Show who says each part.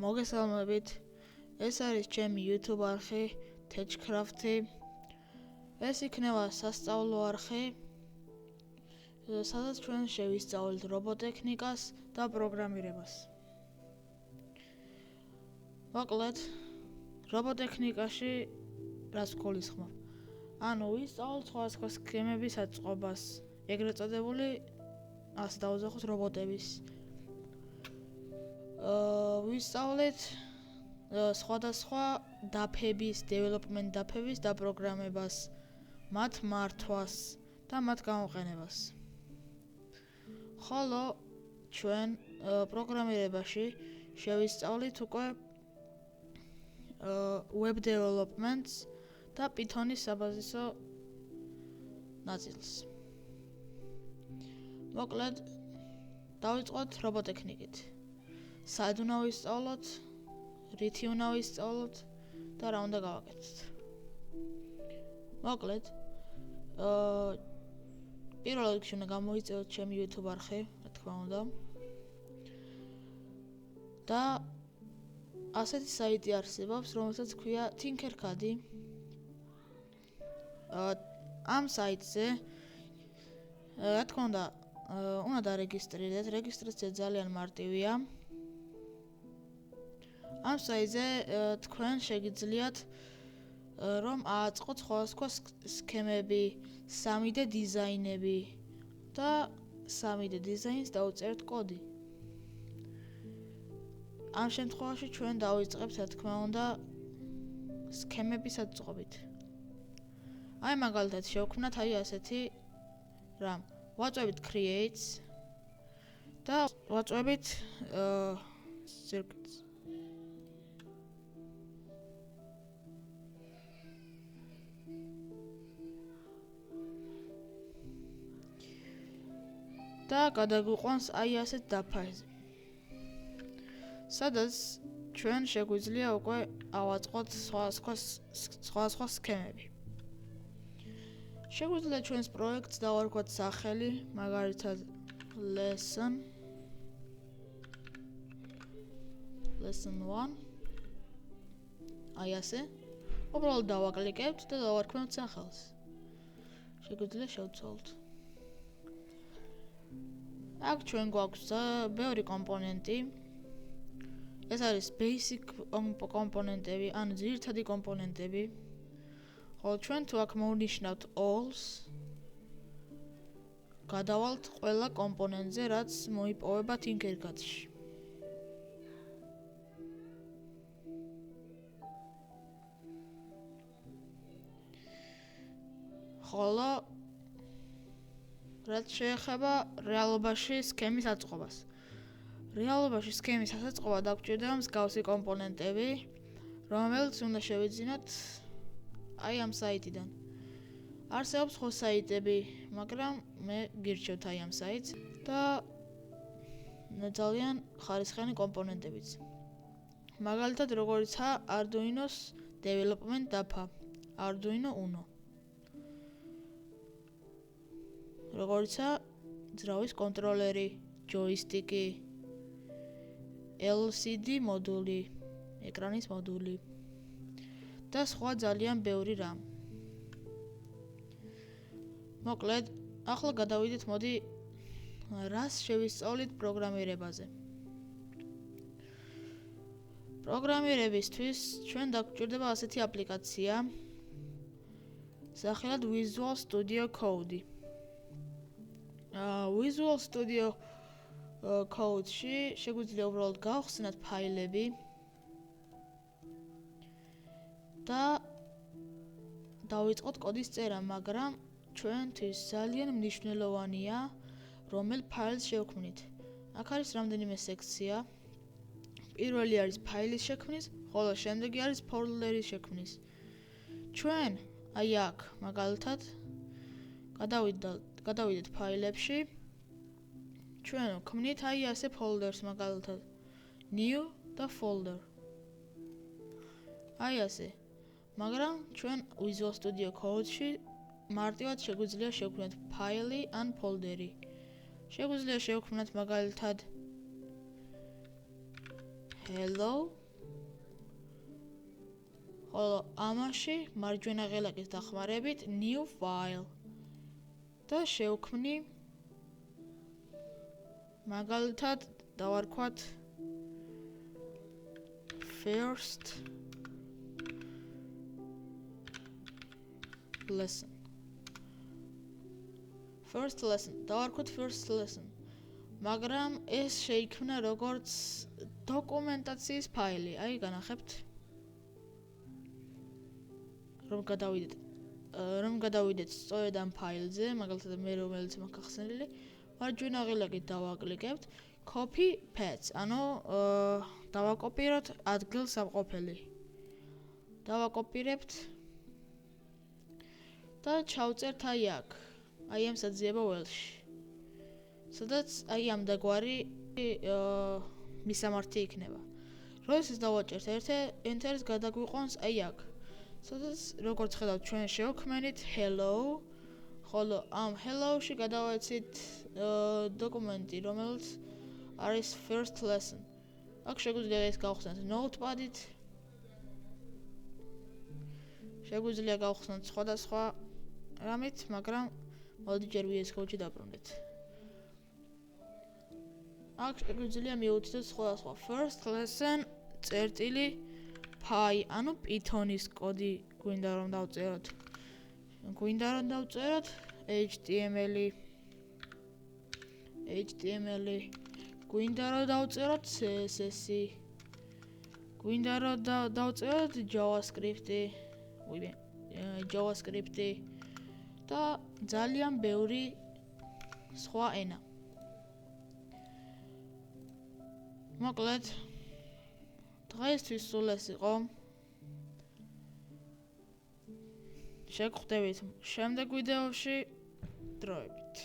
Speaker 1: მოგესალმებით. ეს არის ჩემი YouTube არხი Techcraft-ი. ეს იქნება სასწავლო არხი, სადაც ჩვენ შევისწავლეთ რობოტექნიკას და პროგრამირებას. მოკლედ, რობოტექნიკაში რას გულისხმობ? ანუ ვისწავლოთ სხვადასხვა სქემების აწყობას, ეგრეთ წოდებული ასე დავუძახოთ რობოტების. ვისწავლეთ სხვადასხვა დაფების, development დაფების დაპროგრამებას, მათ მართვას და მათ გამოყენებას. ხოლო ჩვენ პროგრამირებაში შევისწავლით უკვე web developments და Python-ის საბაზისო ნაწილს. მოკლედ, დავიწყოთ რობოტექნიკით. სად უნდა ვისწავლოთ, რითი უნდა ვისწავლოთ და რა უნდა გავაკეთოთ. მოკლედ, პირველ რიგში უნდა გამოიწევოთ ჩემი YouTube არხი, რა თქმა უნდა. და ასეთი საიტი არსებობს, რომელსაც ქვია Tinkercad-ი. ამ საიტზე, რა თქმა უნდა დარეგისტრირდეთ, რეგისტრაცია ძალიან მარტივია. ამ საიტზე თქვენ შეგიძლიათ რომ ააწყოთ სხვადასხვა სქემები, 3D დიზაინები და 3D დიზაინს დაუწერთ კოდი. ამ შემთხვევაში ჩვენ დავიწყებთ, რა თქმა უნდა, სქემების აწყობით. აი მაგალითად შევქმნათ ასეთი რამ. ვაწვევით creates და ვაწვევით circuits. და გადაგვიყვანს ასეთ დაფაზე. სადაც ჩვენ შეგვიძლია უკვე ავაწყოთ სხვადასხვა სქემები. შეგვიძლია ჩვენს პროექტს დავარქვათ სახელი, მაგალითად lesson 1. ასე. უბრალოდ დავაკლიკებთ და დავარქმევთ სახელს. შეგვიძლია შევცვალოთ. აქ ჩვენ გვაქვს ბევრი კომპონენტი. ეს არის basic კომპონენტები, ან ძირითადი კომპონენტები. ხოლო ჩვენ თუ აქ მოვნიშნავთ alls, გადავალთ ყველა კომპონენტზე, რაც მოიპოვება Tinkercad-ში. ხოლო რაც შეეხება რეალობაში სქემის აწყობას. რეალობაში სქემის ასაწყობა დაგვჭირდება მსგავსი კომპონენტები, რომელიც უნდა შევიძინოთ ამ საიტიდან. არსებობს სხვა საიტები, მაგრამ მე გირჩევთ ამ საიტს და ძალიან ხარისხიანი კომპონენტებიც. მაგალითად, როგორიცაა Arduino-ს development დაფა, Arduino Uno. როგორიცაა ძრავის კონტროლერი, ჯოისტიკი, LCD მოდული, ეკრანის მოდული და სხვა ძალიან ბევრი რამ. მოკლედ, ახლა გადავიდეთ, მოდი, რას შევისწავლით პროგრამირებაზე. პროგრამირებისთვის ჩვენ დაგვჭირდება ასეთი აპლიკაცია, სახელად Visual Studio Code. Visual Studio Code-ში შეგვიძლია უბრალოდ გავხსნათ ფაილები და დავიწყოთ კოდის წერა, მაგრამ ჩვენთვის ძალიან მნიშვნელოვანია, რომელ ფაილს შევქმნით. აქ არის რამდენიმე სექცია. პირველი არის ფაილის შექმნის, ხოლო შემდეგი არის ფოლდერის შექმნის. ჩვენ აქ, მაგალითად, გადავიდეთ ფაილებში. ჩვენ ვქმნით ასე ფოლდერს, მაგალითად new და folder. ასე. მაგრამ ჩვენ Visual Studio Code-ში მარტივად შეგვიძლია შევქმნათ ფაილი ან ფოლდერი. შეგვიძლია შევქმნათ მაგალითად hello. ხოლო ამაში მარჯვენა ღელაკის დახმარებით new file და შევქმნი მაგალითად დავარქვათ first lesson. დავარქვათ first lesson. მაგრამ ეს შეიქმნა როგორც დოკუმენტაციის ფაილი. აი განახებთ. რომ გადავიდეთ სწორედ ამ ფაილზე, მაგალითად მე რომელიც მაქვს ახსენილი, მარჯვენა ღილაკით დავაკლიკებთ copy paste, ანუ დავაკოპიროთ ადგილსამყოფელი. დავაკოპირებთ და ჩავწერთ აი აქ, აი ამ საძიებო ველში. სადაც აი ამდაგვარი მისამართი იქნება. როდესაც დავაჭერთ enter-ს გადაგვიყვანს აი აქ. სადაც როგორც ხედავთ ჩვენ შევქმნით hello, ხოლო ამ hello-ში გადავეცით დოკუმენტი, რომელიც არის first lesson. აქ შეგვიძლია ეს გავხსნათ notepad-ით. შეგვიძლია გავხსნათ სხვადასხვა რამით, მაგრამ მოდი ჯერ VS Code-ში დაბრუნდეთ. აქ შეგვიძლია მივუთითოთ სხვადასხვა first lesson წერტილი py, ანუ Python-ის კოდი გვინდა რომ დავწეროთ. HTML, გვინდა რომ დავწეროთ CSS, გვინდა რომ დავწეროთ JavaScript და ძალიან ბევრი სხვა ენა. მოკლედ დღეისთვის სულ ეს იყო. შეგხვდებით შემდეგ ვიდეოში. დროებით.